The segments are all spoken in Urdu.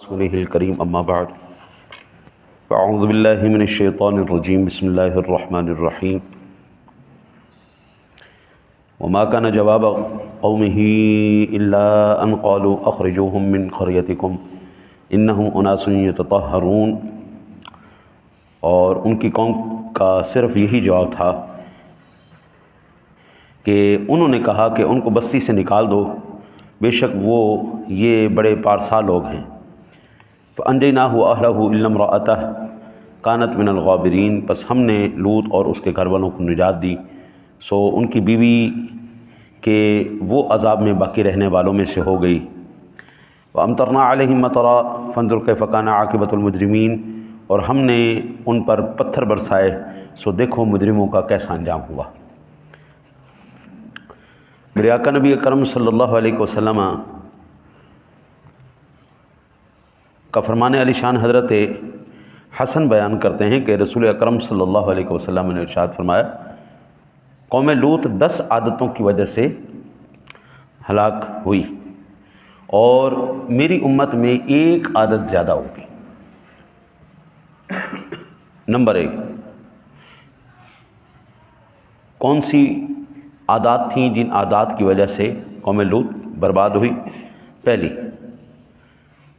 رسوله الكريم أما بعد فأعوذ بالله من الشيطان الرجيم بسم الله الرحمن الرحيم وما كان جواب قومه إلا أن قالوا أخرجوهم من قريتكم إنهم أناس يتطهرون، اور ان کی قوم کا صرف یہی جواب تھا کہ انہوں نے کہا کہ ان کو بستی سے نکال دو، بے شک وہ یہ بڑے پارسا لوگ ہیں۔ فَأَنْجَيْنَاهُ وَأَهْلَهُ إِلَّا امْرَأَتَهُ كَانَتْ مِنَ الْغَابِرِينَ، پس ہم نے لوط اور اس کے گھر والوں کو نجات دی، سو ان کی بیوی کہ وہ عذاب میں باقی رہنے والوں میں سے ہو گئی۔ وَأَمْطَرْنَا عَلَيْهِمْ مَطَرًا فَانظُرْ كَيْفَ كَانَ عَاقِبَةُ الْمُجْرِمِينَ، اور ہم نے ان پر پتھر برسائے، سو دیکھو مجرموں کا کیسا انجام ہوا۔ میرے آقا نبی اکرم صلی اللہ علیہ وسلم کا فرمان علی شان حضرت حسن بیان کرتے ہیں کہ رسول اکرم صلی اللہ علیہ وسلم نے ارشاد فرمایا، قوم لوط 10 عادتوں کی وجہ سے ہلاک ہوئی، اور میری امت میں ایک عادت زیادہ ہوگی۔ نمبر 1، کون سی عادات تھیں جن عادات کی وجہ سے قوم لوط برباد ہوئی؟ پہلی،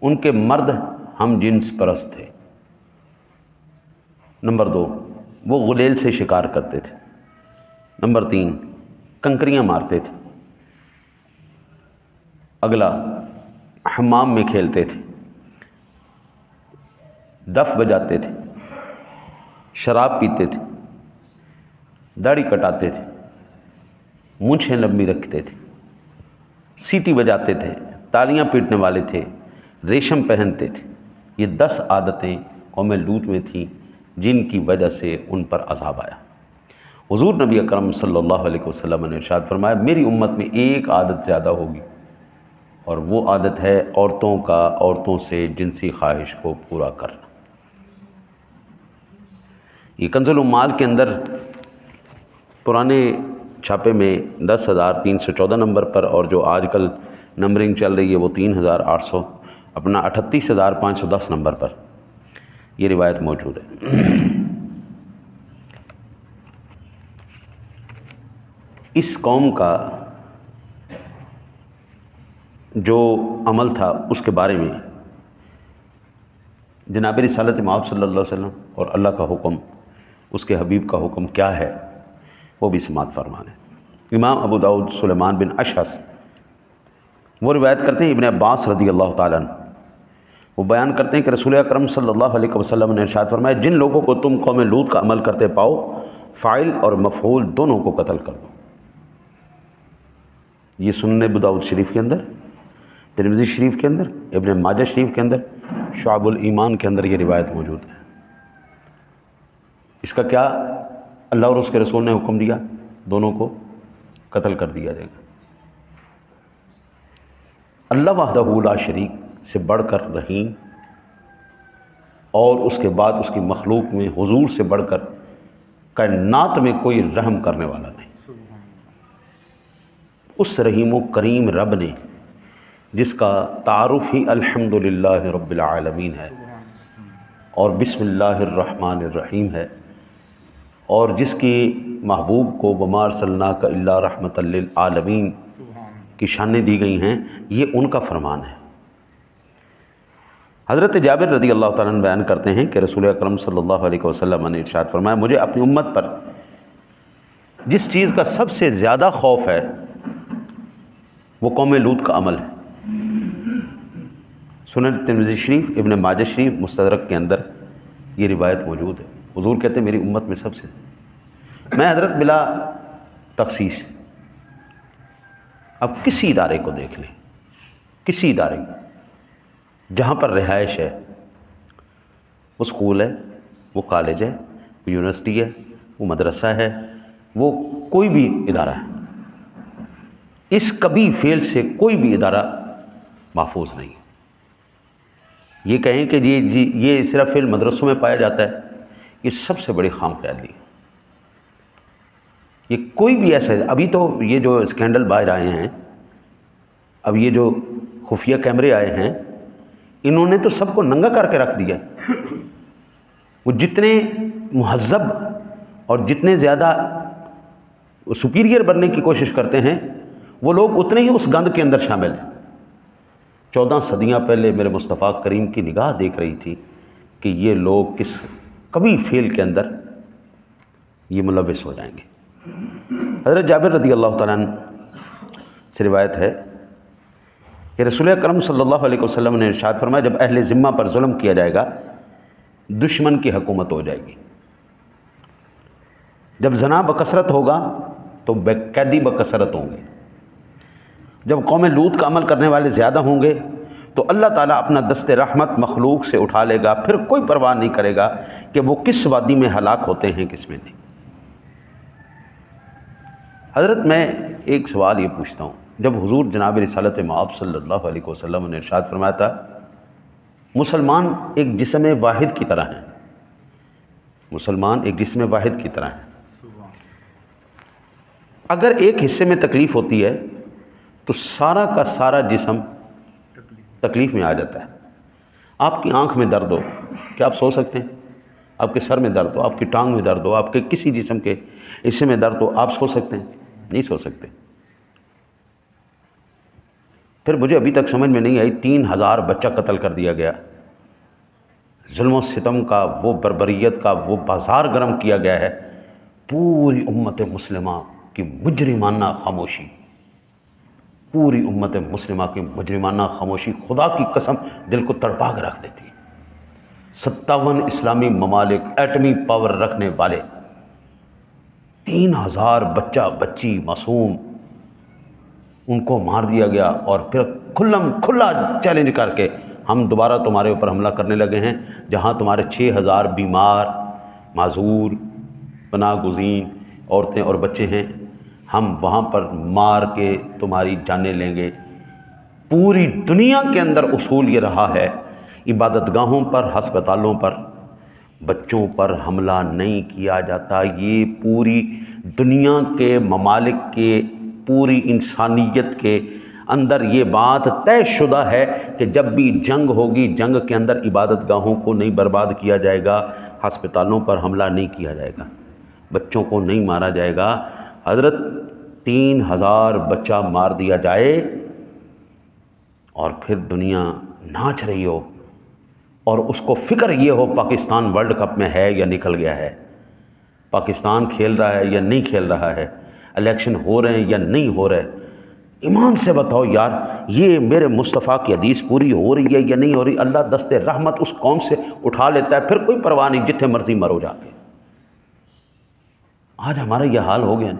ان کے مرد ہم جنس پرست تھے۔ نمبر 2، وہ غلیل سے شکار کرتے تھے۔ نمبر 3، کنکریاں مارتے تھے۔ اگلا، حمام میں کھیلتے تھے، دف بجاتے تھے، شراب پیتے تھے، داڑھی کٹاتے تھے، مونچھیں لمبی رکھتے تھے، سیٹی بجاتے تھے، تالیاں پیٹنے والے تھے، ریشم پہنتے تھے۔ یہ 10 عادتیں قوم لوط میں تھیں جن کی وجہ سے ان پر عذاب آیا۔ حضور نبی اکرم صلی اللہ علیہ وسلم نے ارشاد فرمایا، میری امت میں ایک عادت زیادہ ہوگی، اور وہ عادت ہے عورتوں سے جنسی خواہش کو پورا کرنا۔ یہ کنز العمال کے اندر پرانے چھاپے میں 10,314 نمبر پر، اور جو آج کل نمبرنگ چل رہی ہے وہ 3,800 اپنا 38,510 نمبر پر یہ روایت موجود ہے۔ اس قوم کا جو عمل تھا اس کے بارے میں جناب رسالت مآب صلی اللہ علیہ وسلم اور اللہ کا حکم، اس کے حبیب کا حکم کیا ہے وہ بھی سماعت فرمانے۔ امام ابو داؤد سلیمان بن اشعث وہ روایت کرتے ہیں، ابن عباس رضی اللہ تعالیٰ عنہ وہ بیان کرتے ہیں کہ رسول اکرم صلی اللہ علیہ وسلم نے ارشاد فرمایا، جن لوگوں کو تم قوم لوط کا عمل کرتے پاؤ، فاعل اور مفعول دونوں کو قتل کر دو۔ یہ سنن ابو داؤد شریف کے اندر، ترمذی شریف کے اندر، ابن ماجہ شریف کے اندر، شعب الایمان کے اندر یہ روایت موجود ہے۔ اس کا کیا اللہ اور اس کے رسول نے حکم دیا؟ دونوں کو قتل کر دیا جائے گا۔ اللہ وحدہ لا شریک سے بڑھ کر رحیم، اور اس کے بعد اس کی مخلوق میں حضور سے بڑھ کر کائنات میں کوئی رحم کرنے والا نہیں۔ اس رحیم و کریم رب نے جس کا تعارف ہی الحمدللہ رب العالمین ہے اور بسم اللہ الرحمن الرحیم ہے، اور جس کی محبوب کو وما ارسلناک الا رحمۃ للعالمین کی شانیں دی گئی ہیں، یہ ان کا فرمان ہے۔ حضرت جابر رضی اللہ تعالیٰ عنہ بیان کرتے ہیں کہ رسول اکرم صلی اللہ علیہ وسلم نے ارشاد فرمایا، مجھے اپنی امت پر جس چیز کا سب سے زیادہ خوف ہے وہ قوم لوط کا عمل ہے۔ سنن ترمذی شریف، ابن ماجہ شریف، مستدرک کے اندر یہ روایت موجود ہے۔ حضور کہتے ہیں میری امت میں سب سے، میں حضرت بلا تخصیص اب کسی ادارے کو دیکھ لیں، کسی ادارے کو جہاں پر رہائش ہے، وہ اسکول ہے، وہ کالج ہے، وہ یونیورسٹی ہے، وہ مدرسہ ہے، وہ کوئی بھی ادارہ ہے، اس کبھی فیل سے کوئی بھی ادارہ محفوظ نہیں۔ یہ کہیں کہ یہ صرف فیل مدرسوں میں پایا جاتا ہے، یہ سب سے بڑی خام خیالی ہے۔ یہ کوئی بھی ایسا ہے، ابھی تو یہ جو اسکینڈل باہر آئے ہیں، اب یہ جو خفیہ کیمرے آئے ہیں، انہوں نے تو سب کو ننگا کر کے رکھ دیا. وہ جتنے مہذب اور جتنے زیادہ سپیریئر بننے کی کوشش کرتے ہیں وہ لوگ اتنے ہی اس گند کے اندر شامل ہیں. 14 صدیاں پہلے میرے مصطفیٰ کریم کی نگاہ دیکھ رہی تھی کہ یہ لوگ کس کبھی فعل کے اندر یہ ملوث ہو جائیں گے. حضرت جابر رضی اللہ تعالیٰ عنہ سے روایت ہے کہ رسول اکرم صلی اللہ علیہ وسلم نے ارشاد فرمایا جب اہل ذمہ پر ظلم کیا جائے گا دشمن کی حکومت ہو جائے گی. جب زنا بکثرت ہوگا تو قیدی بکثرت ہوں گے. جب قوم لوط کا عمل کرنے والے زیادہ ہوں گے تو اللہ تعالیٰ اپنا دست رحمت مخلوق سے اٹھا لے گا, پھر کوئی پرواہ نہیں کرے گا کہ وہ کس وادی میں ہلاک ہوتے ہیں کس میں نہیں. حضرت میں ایک سوال یہ پوچھتا ہوں, جب حضور جناب رسالت مآب صلی اللہ علیہ وسلم نے ارشاد فرمایا تھا مسلمان ایک جسم واحد کی طرح ہیں, مسلمان ایک جسم واحد کی طرح ہیں, اگر ایک حصے میں تکلیف ہوتی ہے تو سارا کا سارا جسم تکلیف میں آ جاتا ہے. آپ کی آنکھ میں درد ہو, کیا آپ سو سکتے ہیں؟ آپ کے سر میں درد ہو, آپ کی ٹانگ میں درد ہو, آپ کے کسی جسم کے حصے میں درد ہو, آپ سو سکتے ہیں؟ نہیں سو سکتے. پھر مجھے ابھی تک سمجھ میں نہیں آئی 3000 بچہ قتل کر دیا گیا, ظلم و ستم کا وہ بربریت کا وہ بازار گرم کیا گیا ہے, پوری امت مسلمہ کی مجرمانہ خاموشی, پوری امت مسلمہ کی مجرمانہ خاموشی خدا کی قسم دل کو تڑپا کے رکھ دیتی. 57 اسلامی ممالک ایٹمی پاور رکھنے والے 3000 بچہ بچی معصوم ان کو مار دیا گیا, اور پھر کھلا چیلنج کر کے ہم دوبارہ تمہارے اوپر حملہ کرنے لگے ہیں جہاں تمہارے 6000 بیمار معذور پناہ گزین عورتیں اور بچے ہیں, ہم وہاں پر مار کے تمہاری جانیں لیں گے. پوری دنیا کے اندر اصول یہ رہا ہے عبادت گاہوں پر ہسپتالوں پر بچوں پر حملہ نہیں کیا جاتا. یہ پوری دنیا کے ممالک کے پوری انسانیت کے اندر یہ بات طے شدہ ہے کہ جب بھی جنگ ہوگی جنگ کے اندر عبادت گاہوں کو نہیں برباد کیا جائے گا, ہسپتالوں پر حملہ نہیں کیا جائے گا, بچوں کو نہیں مارا جائے گا. حضرت 3000 بچہ مار دیا جائے اور پھر دنیا ناچ رہی ہو اور اس کو فکر یہ ہو پاکستان ورلڈ کپ میں ہے یا نکل گیا ہے, پاکستان کھیل رہا ہے یا نہیں کھیل رہا ہے, الیکشن ہو رہے ہیں یا نہیں ہو رہے. ایمان سے بتاؤ یار, یہ میرے مصطفیٰ کی حدیث پوری ہو رہی ہے یا نہیں ہو رہی؟ اللہ دست رحمت اس قوم سے اٹھا لیتا ہے, پھر کوئی پرواہ نہیں, جتنے مرضی مرو جا کے. آج ہمارا یہ حال ہو گیا.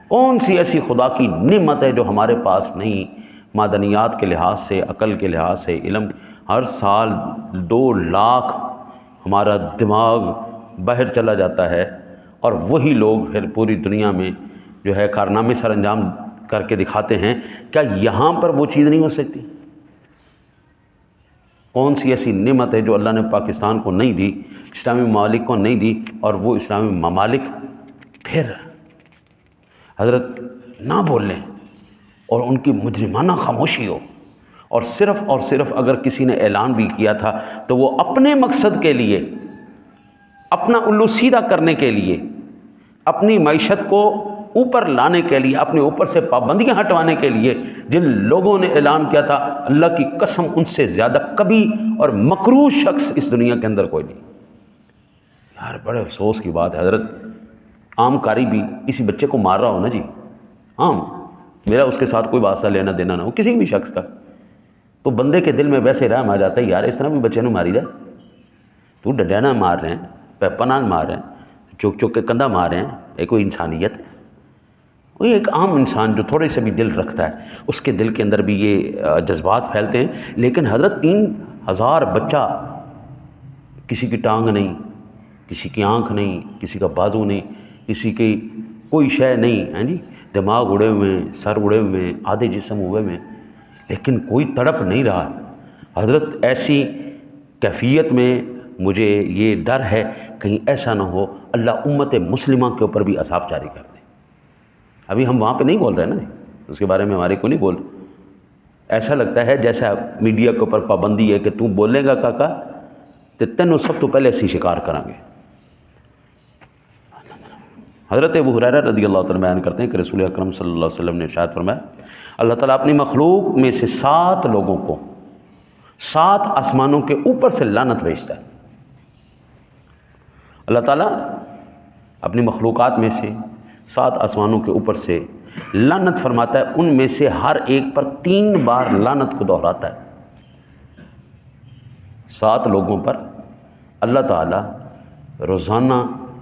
کون سی ایسی خدا کی نعمت ہے جو ہمارے پاس نہیں؟ معدنیات کے لحاظ سے, عقل کے لحاظ سے, علم, ہر سال 2 لاکھ ہمارا دماغ باہر چلا جاتا ہے, اور وہی لوگ پھر پوری دنیا میں جو ہے کارنامے سر انجام کر کے دکھاتے ہیں. کیا یہاں پر وہ چیز نہیں ہو سکتی؟ کون سی ایسی نعمت ہے جو اللہ نے پاکستان کو نہیں دی, اسلامی ممالک کو نہیں دی, اور وہ اسلامی ممالک پھر حضرت نہ بولیں اور ان کی مجرمانہ خاموشی ہو, اور صرف اگر کسی نے اعلان بھی کیا تھا تو وہ اپنے مقصد کے لیے, اپنا الو سیدھا کرنے کے لیے, اپنی معیشت کو اوپر لانے کے لیے, اپنے اوپر سے پابندیاں ہٹوانے کے لیے. جن لوگوں نے اعلان کیا تھا اللہ کی قسم ان سے زیادہ کبھی اور مکروہ شخص اس دنیا کے اندر کوئی نہیں. یار بڑے افسوس کی بات ہے حضرت, عام کاری بھی کسی بچے کو مار رہا ہو نا جی, عام, میرا اس کے ساتھ کوئی واسطہ لینا دینا نہ ہو کسی بھی شخص کا, تو بندے کے دل میں ویسے رحم آ جاتا ہے یار اس طرح بھی بچے نو ماری جائے. تو ڈڈیانا مار رہے ہیں, پیپنا مار رہے ہیں, چوک چوک کے کندھا مار رہے ہیں, یہ کوئی انسانیت ہے؟ وہی ایک عام انسان جو تھوڑے سے بھی دل رکھتا ہے اس کے دل کے اندر بھی یہ جذبات پھیلتے ہیں. لیکن حضرت 3000 بچہ, کسی کی ٹانگ نہیں, کسی کی آنکھ نہیں, کسی کا بازو نہیں, کسی کی کوئی شے نہیں ہے جی, دماغ اڑے ہوئے ہیں, سر اڑے ہوئے ہیں, آدھے جسم ہوئے ہوئے ہیں, لیکن کوئی تڑپ نہیں رہا. حضرت ایسی کیفیت میں مجھے یہ ڈر ہے کہیں ایسا نہ ہو اللہ امت مسلمہ کے اوپر بھی عذاب جاری کر دے. ابھی ہم وہاں پہ نہیں بول رہے نا, اس کے بارے میں ہمارے کو نہیں بول, ایسا لگتا ہے جیسا میڈیا کے اوپر پابندی ہے کہ تو بولے گا کاکا تو تینوں سب تو پہلے اسی شکار کریں گے۔ حضرت ابو ہریرہ رضی اللہ تعالیٰ بیان کرتے ہیں کہ رسول اکرم صلی اللہ علیہ وسلم نے ارشاد فرمایا، اللہ تعالیٰ اپنی مخلوق میں سے 7 لوگوں کو 7 آسمانوں کے اوپر سے لعنت بھیجتا ہے۔ اللہ تعالیٰ اپنی مخلوقات میں سے 7 آسمانوں کے اوپر سے لعنت فرماتا ہے، ان میں سے ہر ایک پر 3 بار لعنت کو دہراتا ہے۔ 7 لوگوں پر اللہ تعالیٰ روزانہ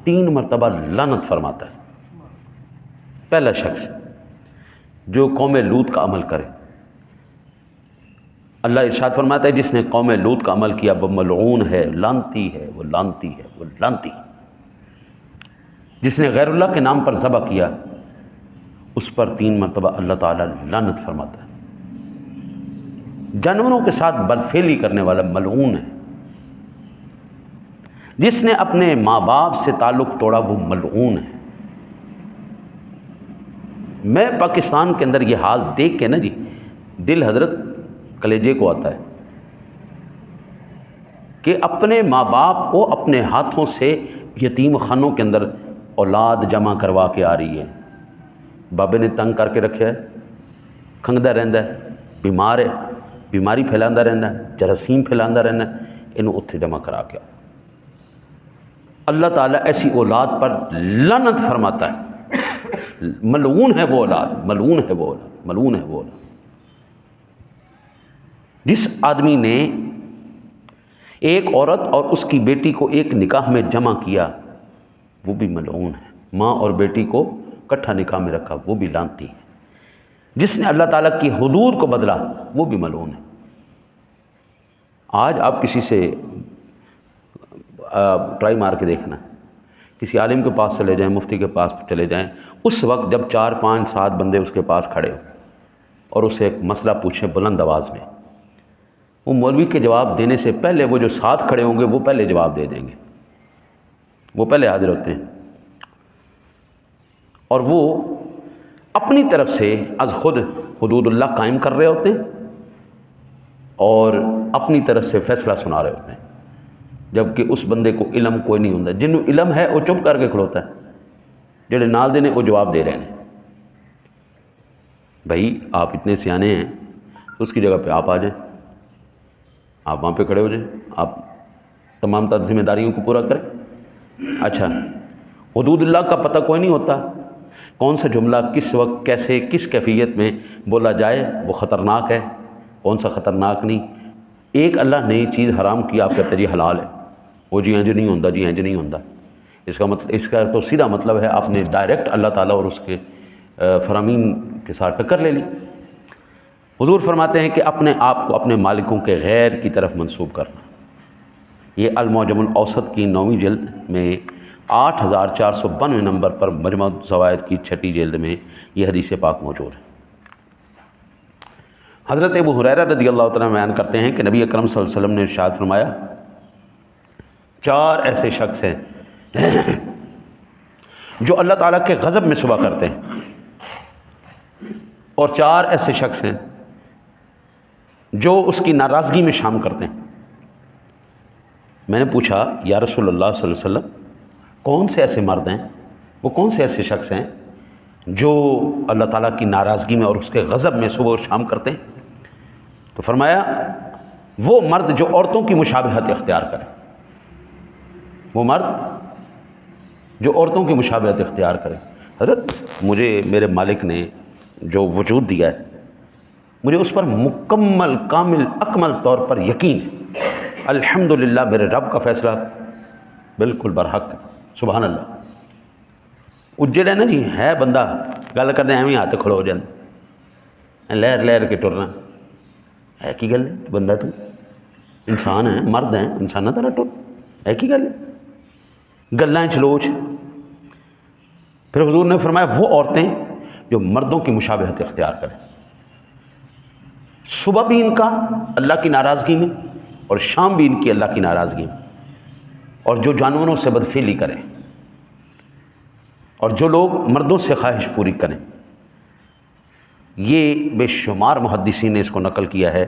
3 مرتبہ لعنت فرماتا ہے۔ پہلا شخص جو قوم لوط کا عمل کرے، اللہ ارشاد فرماتا ہے جس نے قوم لوط کا عمل کیا وہ ملعون ہے، لعنتی ہے، وہ لعنتی ہے، وہ لعنتی۔ جس نے غیر اللہ کے نام پر ذبح کیا اس پر 3 مرتبہ اللہ تعالیٰ لعنت فرماتا ہے۔ جانوروں کے ساتھ بدفعلی کرنے والا ملعون ہے۔ جس نے اپنے ماں باپ سے تعلق توڑا وہ ملعون ہے۔ میں پاکستان کے اندر یہ حال دیکھ کے نا جی دل حضرت کلیجے کو آتا ہے کہ اپنے ماں باپ کو اپنے ہاتھوں سے یتیم خانوں کے اندر اولاد جمع کروا کے آ رہی ہے۔ بابے نے تنگ کر کے رکھا ہے، کھنگدا رہندا ہے، بیمار ہے، بیماری پھیلاندا رہندا ہے، جراثیم پھیلاندا رہندا ہے، انہوں اتھے جمع کرا کے اللہ تعالیٰ ایسی اولاد پر لعنت فرماتا ہے۔ ملعون ہے وہ اولاد، ملعون ہے وہ اولاد، ملعون ہے وہ اولاد۔ جس آدمی نے ایک عورت اور اس کی بیٹی کو ایک نکاح میں جمع کیا وہ بھی ملعون ہے۔ ماں اور بیٹی کو اکٹھا نکاح میں رکھا وہ بھی لعنتی ہے۔ جس نے اللہ تعالیٰ کی حدود کو بدلا وہ بھی ملعون ہے۔ آج آپ کسی سے ٹرائی مار کے دیکھنا، کسی عالم کے پاس چلے جائیں، مفتی کے پاس چلے جائیں، اس وقت جب 4 5 7 بندے اس کے پاس کھڑے ہو اور اسے ایک مسئلہ پوچھیں بلند آواز میں، وہ مولوی کے جواب دینے سے پہلے وہ جو ساتھ کھڑے ہوں گے وہ پہلے جواب دے دیں گے، وہ پہلے حاضر ہوتے ہیں، اور وہ اپنی طرف سے از خود حدود اللہ قائم کر رہے ہوتے ہیں اور اپنی طرف سے فیصلہ سنا رہے ہوتے ہیں، جبکہ اس بندے کو علم کوئی نہیں ہوتا۔ جنہوں علم ہے وہ چپ کر کے کھڑوتا ہے، جڑے نال دے نے وہ جواب دے رہے ہیں۔ بھائی آپ اتنے سیانے ہیں اس کی جگہ پہ آپ آ جائیں، آپ وہاں پہ کھڑے ہو جائیں، آپ تمام تر ذمہ داریوں کو پورا کریں۔ اچھا، حدود اللہ کا پتہ کوئی نہیں ہوتا، کون سا جملہ کس وقت کیسے کس کیفیت میں بولا جائے وہ خطرناک ہے، کون سا خطرناک نہیں۔ ایک اللہ نے چیز حرام کی، آپ کہتے ہیں جی حلال ہے، وہ جی انج نہیں ہوتا، جی انج نہیں ہوتا، اس کا تو سیدھا مطلب ہے آپ نے ڈائریکٹ اللہ تعالیٰ اور اس کے فرامین کے ساتھ ٹکر لے لی۔ حضور فرماتے ہیں کہ اپنے آپ کو اپنے مالکوں کے غیر کی طرف منسوب کرنا۔ یہ المعجم الاوسط کی 9ویں جلد میں 8492 نمبر پر مجمع الزوائد کی 6ٹھی جلد میں یہ حدیث پاک موجود ہے۔ حضرت ابو ہریرہ رضی اللہ تعالیٰ بیان کرتے ہیں کہ نبی اکرم صلی اللہ علیہ وسلم نے ارشاد فرمایا 4 ایسے شخص ہیں جو اللہ تعالیٰ کے غضب میں صبح کرتے ہیں، اور 4 ایسے شخص ہیں جو اس کی ناراضگی میں شام کرتے ہیں۔ میں نے پوچھا یا رسول اللہ صلی اللہ علیہ وسلم کون سے ایسے مرد ہیں، وہ کون سے ایسے شخص ہیں جو اللہ تعالیٰ کی ناراضگی میں اور اس کے غضب میں صبح و شام کرتے ہیں؟ تو فرمایا وہ مرد جو عورتوں کی مشابہت اختیار کرے، وہ مرد جو عورتوں کی مشابہت اختیار کرے۔ حضرت مجھے میرے مالک نے جو وجود دیا ہے مجھے اس پر مکمل کامل اکمل طور پر یقین ہے، الحمدللہ میرے رب کا فیصلہ بالکل برحق ہے، سبحان اللہ۔ اجڑے نا جی ہے بندہ گل کرتے ایویں ہاتھ کھڑو ہو جاتا، لہر لہر کے ٹرنا ہے کی گل ہے، بندہ تو انسان ہے، مرد ہیں، انسانہ طرح ٹر ہے کی گل ہے، گلیں چلوچ۔ پھر حضور نے فرمایا وہ عورتیں جو مردوں کی مشابہت اختیار کریں، صبح بھی ان کا اللہ کی ناراضگی میں اور شام بھی ان کی اللہ کی ناراضگی میں، اور جو جانوروں سے بدفعلی کریں اور جو لوگ مردوں سے خواہش پوری کریں، یہ بے شمار محدثین نے اس کو نقل کیا ہے،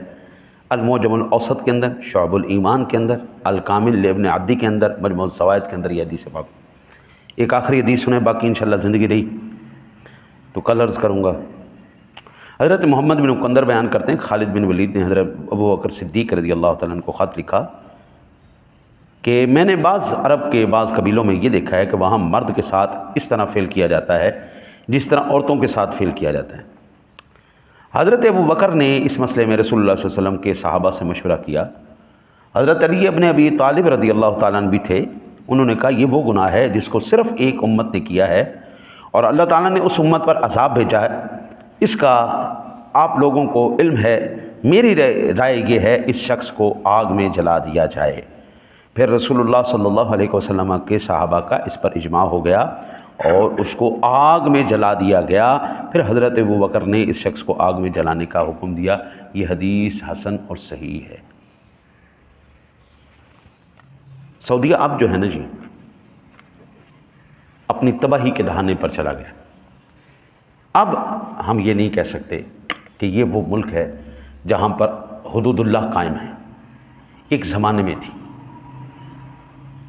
المعجم الاوسط کے اندر، شعب الایمان کے اندر، الکامل لابن عدی کے اندر، مجموع الزوائد کے اندر یہ حدیث پاک۔ ایک آخری حدیث سنیں، باقی انشاءاللہ زندگی رہی تو کل عرض کروں گا۔ حضرت محمد بن مقندر بیان کرتے ہیں خالد بن ولید نے حضرت ابو بکر صدیق رضی اللہ تعالیٰ عنہ کو خط لکھا کہ میں نے بعض عرب کے بعض قبیلوں میں یہ دیکھا ہے کہ وہاں مرد کے ساتھ اس طرح فعل کیا جاتا ہے جس طرح عورتوں کے ساتھ فعل کیا جاتا ہے۔ حضرت ابو بکر نے اس مسئلے میں رسول اللہ صلی اللہ علیہ وسلم کے صحابہ سے مشورہ کیا۔ حضرت علی ابن ابی طالب رضی اللہ تعالیٰ عنہ بھی تھے، انہوں نے کہا یہ وہ گناہ ہے جس کو صرف ایک امت نے کیا ہے اور اللہ تعالیٰ نے اس امت پر عذاب بھیجا ہے، اس کا آپ لوگوں کو علم ہے، میری رائے یہ ہے اس شخص کو آگ میں جلا دیا جائے۔ پھر رسول اللہ صلی اللہ علیہ وسلم کے صحابہ کا اس پر اجماع ہو گیا اور اس کو آگ میں جلا دیا گیا۔ پھر حضرت ابو بکر نے اس شخص کو آگ میں جلانے کا حکم دیا۔ یہ حدیث حسن اور صحیح ہے۔ سعودیہ اب جو ہے نا جی اپنی تباہی کے دہانے پر چلا گیا۔ اب ہم یہ نہیں کہہ سکتے کہ یہ وہ ملک ہے جہاں پر حدود اللہ قائم ہے۔ ایک زمانے میں تھی،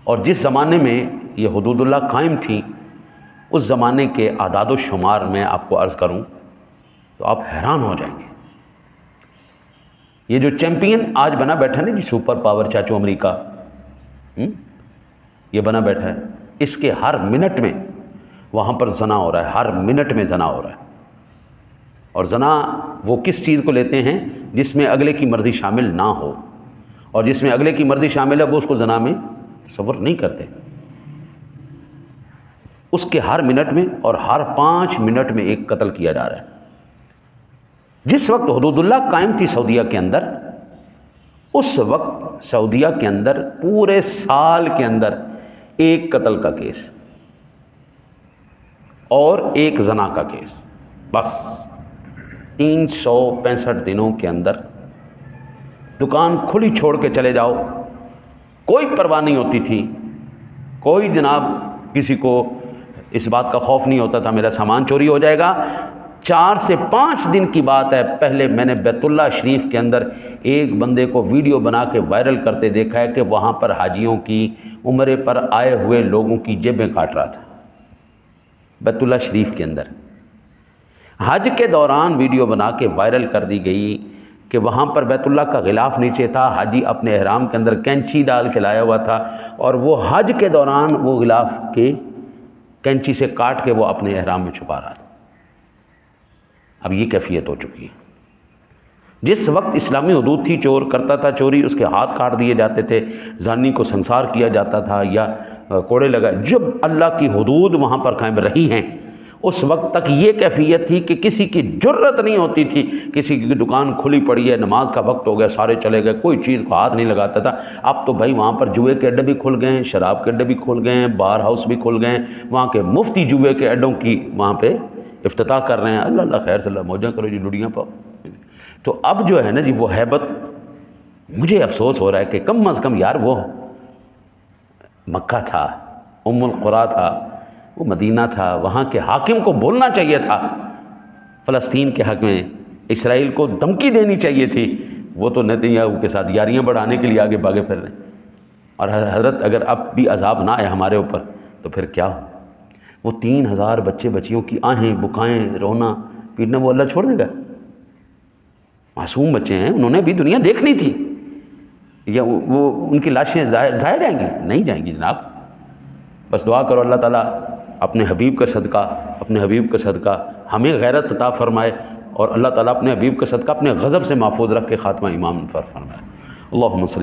اور جس زمانے میں یہ حدود اللہ قائم تھی اس زمانے کے اعداد و شمار میں آپ کو عرض کروں تو آپ حیران ہو جائیں گے۔ یہ جو چیمپئن آج بنا بیٹھا نا جی، سپر پاور چاچو امریکہ، یہ بنا بیٹھا ہے، اس کے ہر منٹ میں وہاں پر زنا ہو رہا ہے، ہر منٹ میں زنا ہو رہا ہے۔ اور زنا وہ کس چیز کو لیتے ہیں جس میں اگلے کی مرضی شامل نہ ہو، اور جس میں اگلے کی مرضی شامل ہے وہ اس کو زنا میں تصور نہیں کرتے۔ اس کے ہر منٹ میں اور ہر 5 منٹ میں ایک قتل کیا جا رہا ہے۔ جس وقت حدود اللہ قائم تھی سعودیہ کے اندر، اس وقت سعودیہ کے اندر پورے سال کے اندر ایک قتل کا کیس اور ایک زنا کا کیس، بس 365 دنوں کے اندر دکان کھلی چھوڑ کے چلے جاؤ، کوئی پرواہ نہیں ہوتی تھی، کوئی جناب کسی کو اس بات کا خوف نہیں ہوتا تھا میرا سامان چوری ہو جائے گا۔ 4 سے 5 دن کی بات ہے، پہلے میں نے بیت اللہ شریف کے اندر ایک بندے کو ویڈیو بنا کے وائرل کرتے دیکھا ہے کہ وہاں پر حاجیوں کی عمرے پر آئے ہوئے لوگوں کی جیبیں کاٹ رہا تھا بیت اللہ شریف کے اندر۔ حج کے دوران ویڈیو بنا کے وائرل کر دی گئی کہ وہاں پر بیت اللہ کا غلاف نیچے تھا، حاجی اپنے احرام کے اندر کینچی ڈال کے لایا ہوا تھا اور وہ حج کے دوران وہ غلاف کے کینچی سے کاٹ کے وہ اپنے احرام میں چھپا رہا تھا۔ اب یہ کیفیت ہو چکی ہے۔ جس وقت اسلامی حدود تھی، چور کرتا تھا چوری، اس کے ہاتھ کاٹ دیے جاتے تھے، زانی کو سنسار کیا جاتا تھا یا کوڑے لگائے۔ جب اللہ کی حدود وہاں پر قائم رہی ہیں اس وقت تک یہ کیفیت تھی کہ کسی کی جرت نہیں ہوتی تھی، کسی کی دکان کھلی پڑی ہے، نماز کا وقت ہو گیا، سارے چلے گئے، کوئی چیز کو ہاتھ نہیں لگاتا تھا۔ اب تو بھائی وہاں پر جوئے کے اڈے بھی کھل گئے ہیں، شراب کے اڈے بھی کھل گئے ہیں، بار ہاؤس بھی کھل گئے ہیں، وہاں کے مفتی جوئے کے اڈوں کی وہاں پہ افتتاح کر رہے ہیں۔ اللہ اللہ خیر صلی اللہ موجہ کرو جی، لڑیاں پاؤ۔ تو اب جو ہے نا جی وہ ہیبت، مجھے افسوس ہو رہا ہے کہ کم از کم یار وہ مکہ تھا، ام القریٰ تھا، وہ مدینہ تھا، وہاں کے حاکم کو بولنا چاہیے تھا فلسطین کے حق میں، اسرائیل کو دھمکی دینی چاہیے تھی۔ وہ تو نتن یاہو کے ساتھ یاریاں بڑھانے کے لیے آگے بھاگے پھر رہے ہیں۔ اور حضرت اگر اب بھی عذاب نہ آئے ہمارے اوپر تو پھر کیا ہو؟ وہ 3000 بچے بچیوں کی آہیں بکائیں رونا پیٹنا وہ اللہ چھوڑ دے گا؟ معصوم بچے ہیں، انہوں نے بھی دنیا دیکھنی تھی، یا وہ ان کی لاشیں ضائع جائیں گی؟ نہیں جائیں گی جناب۔ بس دعا کرو اللہ تعالیٰ اپنے حبیب کا صدقہ ہمیں غیرت عطا فرمائے، اور اللہ تعالیٰ اپنے حبیب کا صدقہ اپنے غضب سے محفوظ رکھ کے خاتمہ ایمان پر فرمائے۔ اللہم صلی